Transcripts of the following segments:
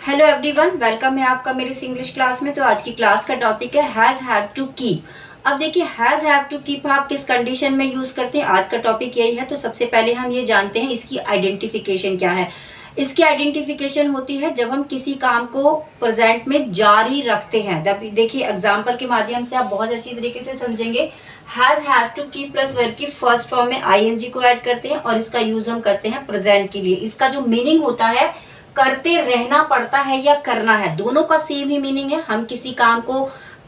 Hello everyone, welcome है आपका मेरी इस इंग्लिश क्लास में। तो आज की क्लास का टॉपिक है हैज़ हैव टू कीप। अब देखिए, हैज़ हैव टू कीप आप किस कंडीशन में यूज करते हैं, आज का टॉपिक यही है। तो सबसे पहले हम ये जानते हैं इसकी आइडेंटिफिकेशन क्या है। इसकी आइडेंटिफिकेशन होती है जब हम किसी काम को प्रेजेंट में जारी रखते हैं। देखिए, एग्जाम्पल के माध्यम से आप बहुत अच्छी तरीके से समझेंगे। Has have to keep plus verb की फर्स्ट फॉर्म में आईएनजी को ऐड करते हैं और इसका यूज हम करते हैं प्रेजेंट के लिए। इसका जो मीनिंग होता है, करते रहना पड़ता है या करना है, दोनों का सेम ही मीनिंग है। हम किसी काम को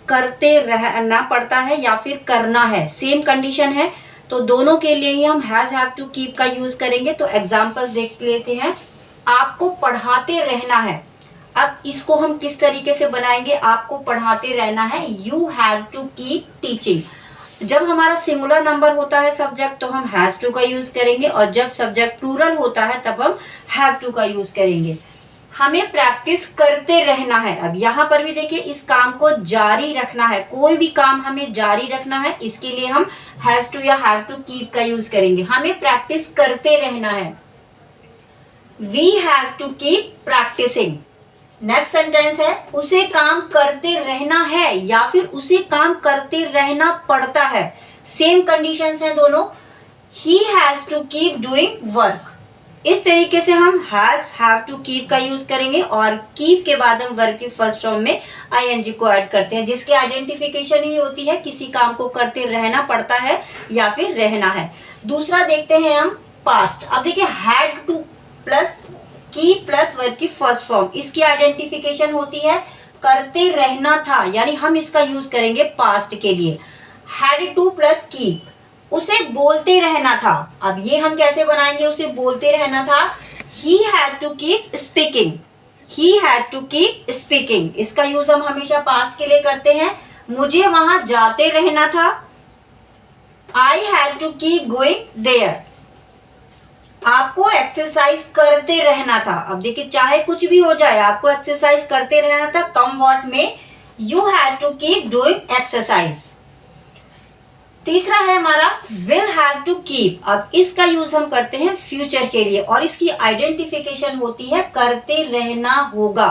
करते रहना पड़ता है या फिर करना है, सेम कंडीशन है। तो दोनों के लिए ही हम हैज हैव टू कीप का यूज करेंगे। तो एग्जांपल देख लेते हैं। आपको पढ़ाते रहना है। अब इसको हम किस तरीके से बनाएंगे, आपको पढ़ाते रहना है, you have to keep teaching. जब हमारा सिंगुलर नंबर होता है सब्जेक्ट तो हम हैज टू का यूज करेंगे, और जब सब्जेक्ट प्लूरल होता है तब हम हैव टू का यूज करेंगे। हमें प्रैक्टिस करते रहना है। अब यहाँ पर भी देखिए, इस काम को जारी रखना है, कोई भी काम हमें जारी रखना है, इसके लिए हम हैज टू या हैव टू कीप का यूज करेंगे। हमें प्रैक्टिस करते रहना है, we have to keep practicing. Next sentence है, उसे काम करते रहना है या फिर उसे काम करते रहना पड़ता है। सेम कंडीशंस हैं दोनों। He has to keep doing work. इस तरीके से हम हैज हैव टू कीप का यूज करेंगे और कीप के बाद हम वर्ब की फर्स्ट फॉर्म में आईएनजी को ऐड करते हैं, जिसकी आइडेंटिफिकेशन ही होती है किसी काम को करते रहना पड़ता है या फिर रहना है। दूसरा देखते हैं हम पास्ट। अब देखिए, हैड टू प्लस की प्लस वर्ब की फर्स्ट फॉर्म, इसकी आइडेंटिफिकेशन होती है करते रहना था, यानी हम इसका यूज करेंगे पास्ट के लिए। हैड टू प्लस कीप, उसे बोलते रहना था। अब ये हम कैसे बनाएंगे, उसे बोलते रहना था, he had to keep speaking. He had to keep speaking, इसका यूज हम हमेशा पास्ट के लिए करते हैं। मुझे वहां जाते रहना था, I had to keep going there. आपको एक्सरसाइज करते रहना था। अब देखिए, चाहे कुछ भी हो जाए, आपको एक्सरसाइज करते रहना था। कम वर्ड में you have to keep doing exercise. तीसरा है हमारा विल हैव टू कीप। अब इसका यूज हम करते हैं फ्यूचर के लिए और इसकी आइडेंटिफिकेशन होती है करते रहना होगा।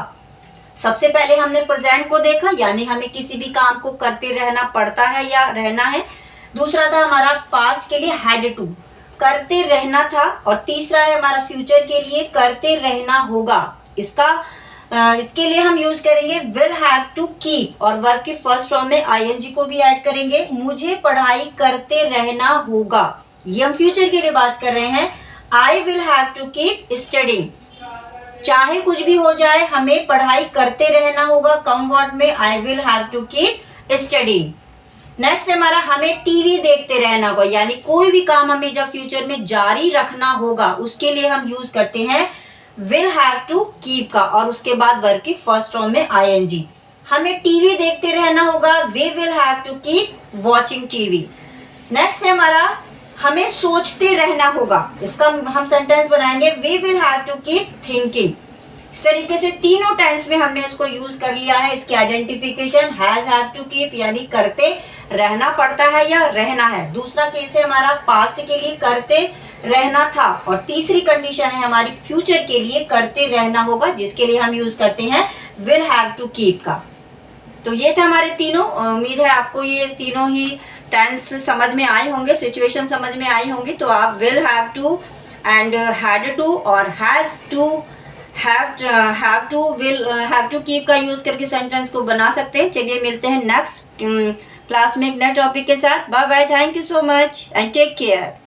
सबसे पहले हमने प्रेजेंट को देखा, यानी हमें किसी भी काम को करते रहना पड़ता है या रहना है। दूसरा था हमारा पास्ट के लिए हैड टू, करते रहना था। और तीसरा है हमारा फ्यूचर के लिए करते रहना होगा। इसके लिए हम यूज करेंगे विल हैव टू कीप और वर्ब की फर्स्ट फॉर्म में आईएनजी को भी ऐड करेंगे। मुझे पढ़ाई करते रहना होगा, ये हम फ्यूचर के लिए बात कर रहे हैं। I will have to keep studying, चाहे कुछ भी हो जाए हमें पढ़ाई करते रहना होगा। कम वर्ड में I will have to keep studying. Next हमारा हमें टीवी देखते रहना होगा, यानी कोई भी काम हमें जब फ्यूचर में जारी रखना होगा उसके लिए हम यूज करते हैं विल हैव टू कीप का और उसके बाद वर्ब की फर्स्ट फॉर्म में आईएनजी। हमें टीवी देखते रहना होगा, we will have to keep watching TV. Next है हमारा हमें सोचते रहना होगा, इसका हम सेंटेंस बनाएंगे we will have to keep thinking. इस तरीके से तीनों टेंस में हमने इसको यूज कर लिया है। इसकी identification has have to keep, यानी करते रहना पड़ता है या रहना है। दूसरा केस है हमारा पास्ट के लिए करते रहना था, और तीसरी कंडीशन है हमारी फ्यूचर के लिए करते रहना होगा, जिसके लिए हम यूज करते हैं विल हैव टू कीप का। तो ये थे हमारे तीनों। उम्मीद है आपको ये तीनों ही टेंस समझ में आए होंगे, सिचुएशन समझ में आई होंगी। तो आप will have to and had to और has to have to keep का यूज करके सेंटेंस को बना सकते हैं। चलिए मिलते हैं नेक्स्ट क्लास में एक नए टॉपिक के साथ। Bye bye, thank you so much and take care.